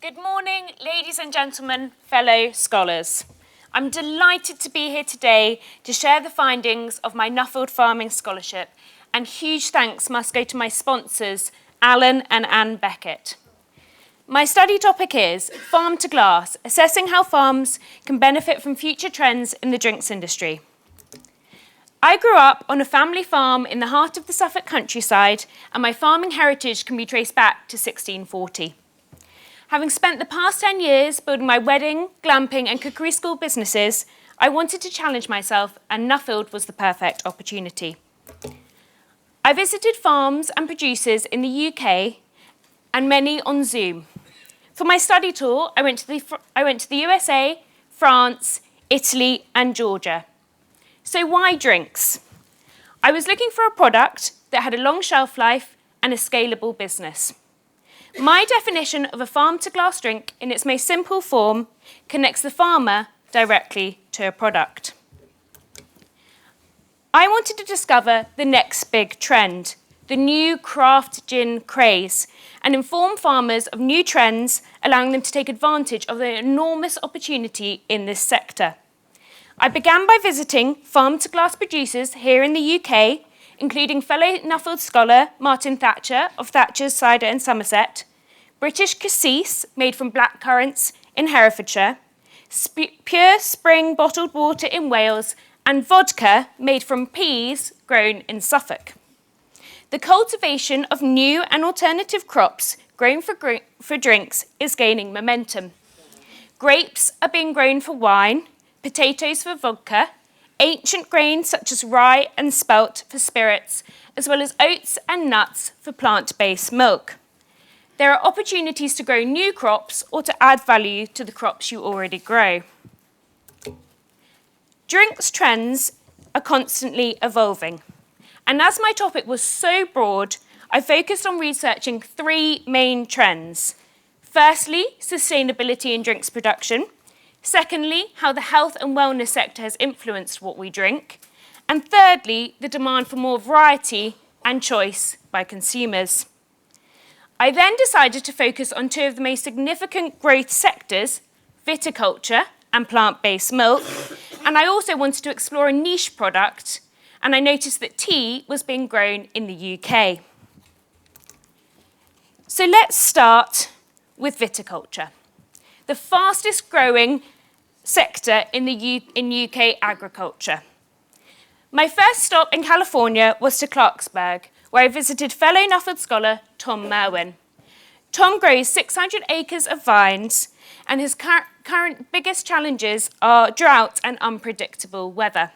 Good morning, ladies and gentlemen, fellow scholars. I'm delighted to be here today to share the findings of my Nuffield Farming Scholarship, and huge thanks must go to my sponsors, Alan and Anne Beckett. My study topic is Farm to Glass, assessing how farms can benefit from future trends in the drinks industry. I grew up on a family farm in the heart of the Suffolk countryside, and my farming heritage can be traced back to 1640. Having spent the past 10 years building my wedding, glamping and cookery school businesses, I wanted to challenge myself, and Nuffield was the perfect opportunity. I visited farms and producers in the UK and many on Zoom. For my study tour, I went to the USA, France, Italy and Georgia. So why drinks? I was looking for a product that had a long shelf life and a scalable business. My definition of a farm-to-glass drink in its most simple form connects the farmer directly to a product. I wanted to discover the next big trend, the new craft gin craze, and inform farmers of new trends, allowing them to take advantage of the enormous opportunity in this sector. I began by visiting farm-to-glass producers here in the UK, including fellow Nuffield scholar Martin Thatcher of Thatcher's Cider in Somerset, British cassis made from black currants in Herefordshire, pure spring bottled water in Wales, and vodka made from peas grown in Suffolk. The cultivation of new and alternative crops grown for drinks is gaining momentum. Grapes are being grown for wine, potatoes for vodka, ancient grains such as rye and spelt for spirits, as well as oats and nuts for plant-based milk. There are opportunities to grow new crops or to add value to the crops you already grow. Drinks trends are constantly evolving. And as my topic was so broad, I focused on researching three main trends. Firstly, sustainability in drinks production. Secondly, how the health and wellness sector has influenced what we drink. And thirdly, the demand for more variety and choice by consumers. I then decided to focus on two of the most significant growth sectors, viticulture and plant-based milk. And I also wanted to explore a niche product, and I noticed that tea was being grown in the UK. So let's start with viticulture, the fastest growing sector in UK agriculture. My first stop in California was to Clarksburg, where I visited fellow Nuffield scholar Tom Merwin. Tom grows 600 acres of vines, and his current biggest challenges are drought and unpredictable weather.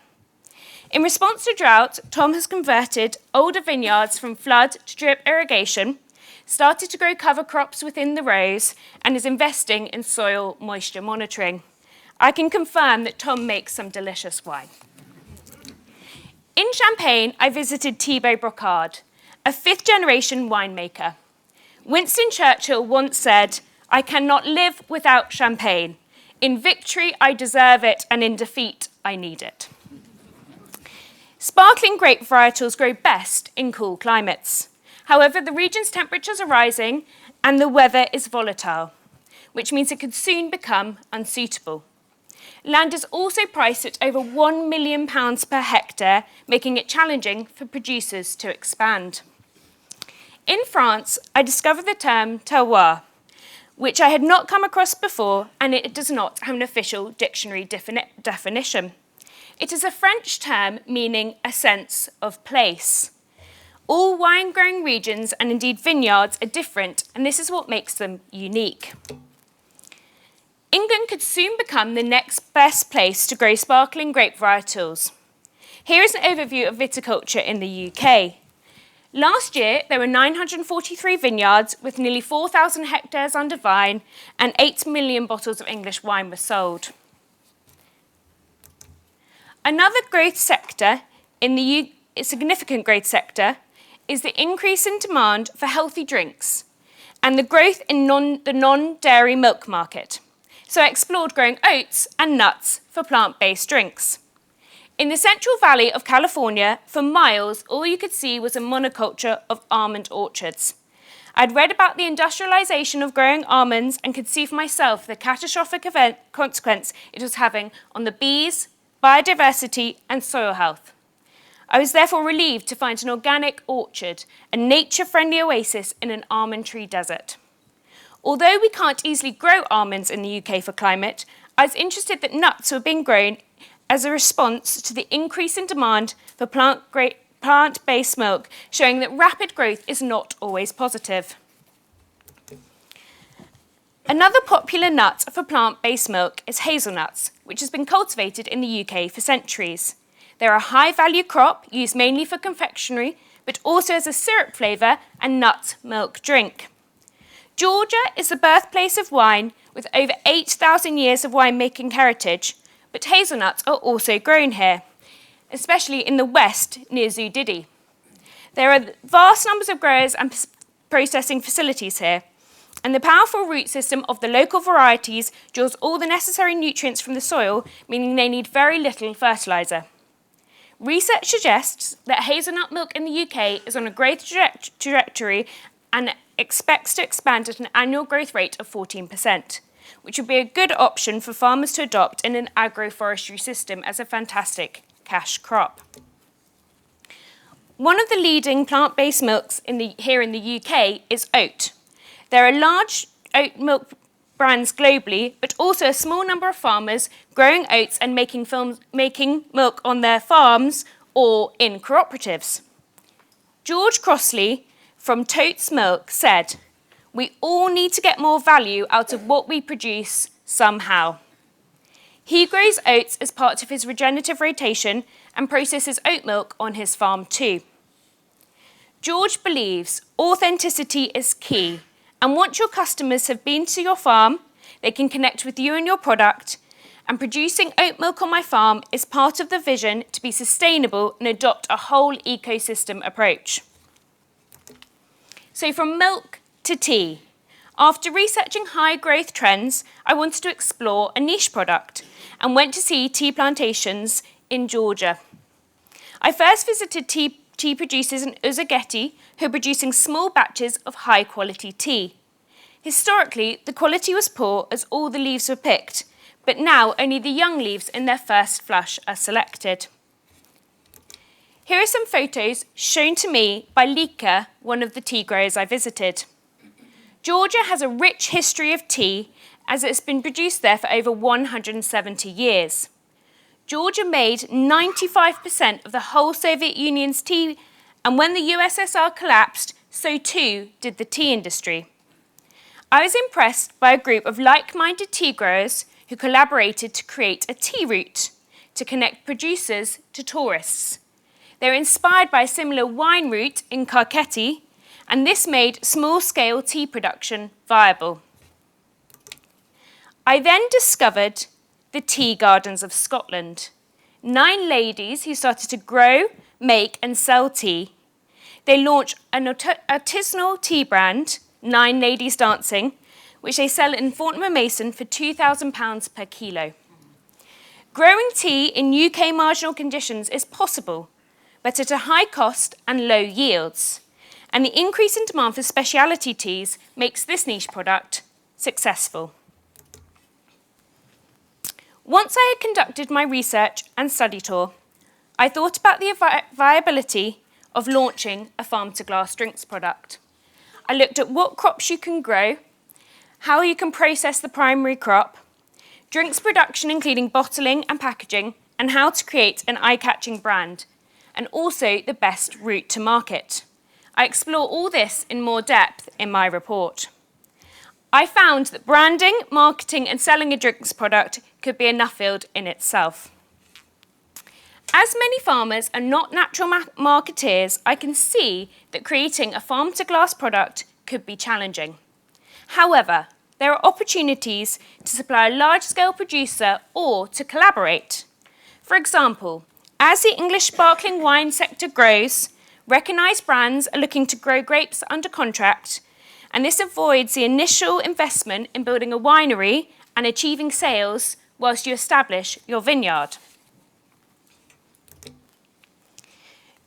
In response to drought, Tom has converted older vineyards from flood to drip irrigation, started to grow cover crops within the rows, and is investing in soil moisture monitoring. I can confirm that Tom makes some delicious wine. In Champagne, I visited Thibaut Brocard, a fifth-generation winemaker. Winston Churchill once said, "I cannot live without champagne. In victory, I deserve it, and in defeat, I need it." Sparkling grape varietals grow best in cool climates. However, the region's temperatures are rising and the weather is volatile, which means it could soon become unsuitable. Land is also priced at over £1 million per hectare, making it challenging for producers to expand. In France, I discovered the term terroir, which I had not come across before, and it does not have an official dictionary definition. It is a French term meaning a sense of place. All wine-growing regions, and indeed vineyards, are different, and this is what makes them unique. England could soon become the next best place to grow sparkling grape varietals. Here is an overview of viticulture in the UK. Last year, there were 943 vineyards with nearly 4,000 hectares under vine, and 8 million bottles of English wine were sold. Another growth sector a significant growth sector is the increase in demand for healthy drinks and the growth in the non-dairy milk market. So I explored growing oats and nuts for plant-based drinks. In the Central Valley of California, for miles, all you could see was a monoculture of almond orchards. I'd read about the industrialisation of growing almonds and could see for myself the catastrophic consequence it was having on the bees, biodiversity and soil health. I was therefore relieved to find an organic orchard, a nature-friendly oasis in an almond tree desert. Although we can't easily grow almonds in the UK for climate, I was interested that nuts were being grown as a response to the increase in demand for plant-based milk, showing that rapid growth is not always positive. Another popular nut for plant-based milk is hazelnuts, which has been cultivated in the UK for centuries. They're a high-value crop used mainly for confectionery, but also as a syrup flavour and nut milk drink. Georgia is the birthplace of wine, with over 8,000 years of winemaking heritage, but hazelnuts are also grown here, especially in the west near Zudidi. There are vast numbers of growers and processing facilities here, and the powerful root system of the local varieties draws all the necessary nutrients from the soil, meaning they need very little fertiliser. Research suggests that hazelnut milk in the UK is on a growth trajectory and expects to expand at an annual growth rate of 14%, which would be a good option for farmers to adopt in an agroforestry system as a fantastic cash crop. One of the leading plant-based milks here in the UK is oat. There are large oat milk brands globally, but also a small number of farmers growing oats and making milk on their farms or in cooperatives. George Crossley from Totes Milk said, "We all need to get more value out of what we produce somehow." He grows oats as part of his regenerative rotation and processes oat milk on his farm too. George believes authenticity is key, and once your customers have been to your farm, they can connect with you and your product, and producing oat milk on my farm is part of the vision to be sustainable and adopt a whole ecosystem approach. So from milk to tea. After researching high growth trends, I wanted to explore a niche product and went to see tea plantations in Georgia. I first visited tea producers in Exeter who are producing small batches of high quality tea. Historically, the quality was poor as all the leaves were picked, but now only the young leaves in their first flush are selected. Here are some photos shown to me by Lika, one of the tea growers I visited. Georgia has a rich history of tea as it's been produced there for over 170 years. Georgia made 95% of the whole Soviet Union's tea, and when the USSR collapsed, so too did the tea industry. I was impressed by a group of like-minded tea growers who collaborated to create a tea route to connect producers to tourists. They were inspired by a similar wine route in Kakheti, and this made small-scale tea production viable. I then discovered the tea gardens of Scotland. 9 ladies who started to grow, make and sell tea. They launched an artisanal tea brand, 9 Ladies Dancing, which they sell in Fortnum & Mason for £2,000 per kilo. Growing tea in UK marginal conditions is possible, but at a high cost and low yields. And the increase in demand for specialty teas makes this niche product successful. Once I had conducted my research and study tour, I thought about the viability of launching a farm-to-glass drinks product. I looked at what crops you can grow, how you can process the primary crop, drinks production including bottling and packaging, and how to create an eye-catching brand, and also the best route to market. I explore all this in more depth in my report. I found that branding, marketing and selling a drinks product could be a Nuffield in itself. As many farmers are not natural marketeers, I can see that creating a farm-to-glass product could be challenging. However, there are opportunities to supply a large-scale producer or to collaborate. For example, as the English sparkling wine sector grows, recognised brands are looking to grow grapes under contract, and this avoids the initial investment in building a winery and achieving sales whilst you establish your vineyard.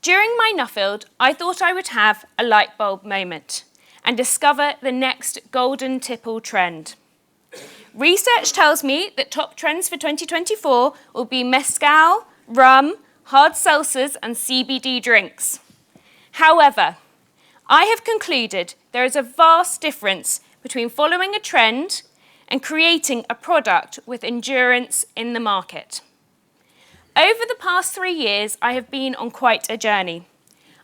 During my Nuffield, I thought I would have a light bulb moment, and discover the next golden tipple trend. Research tells me that top trends for 2024 will be mezcal, rum, hard seltzers and CBD drinks. However, I have concluded there is a vast difference between following a trend and creating a product with endurance in the market. Over the past 3 years, I have been on quite a journey.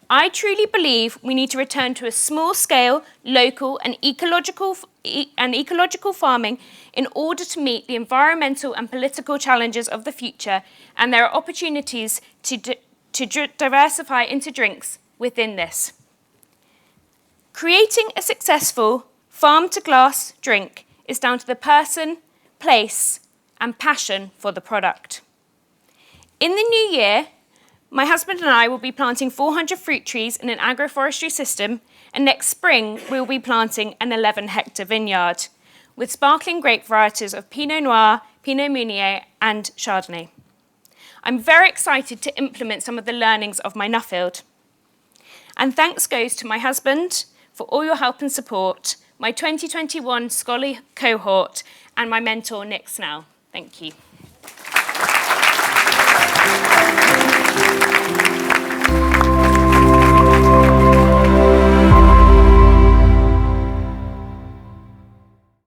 I truly believe we need to return to a small-scale, local and ecological farming in order to meet the environmental and political challenges of the future, and there are opportunities to diversify into drinks within this. Creating a successful farm-to-glass drink is down to the person, place and passion for the product. In the new year, my husband and I will be planting 400 fruit trees in an agroforestry system, and next spring we will be planting an 11-hectare vineyard with sparkling grape varieties of Pinot Noir, Pinot Meunier and Chardonnay. I'm very excited to implement some of the learnings of my Nuffield. And thanks goes to my husband for all your help and support, my 2021 Scholar cohort and my mentor Nick Snell. Thank you.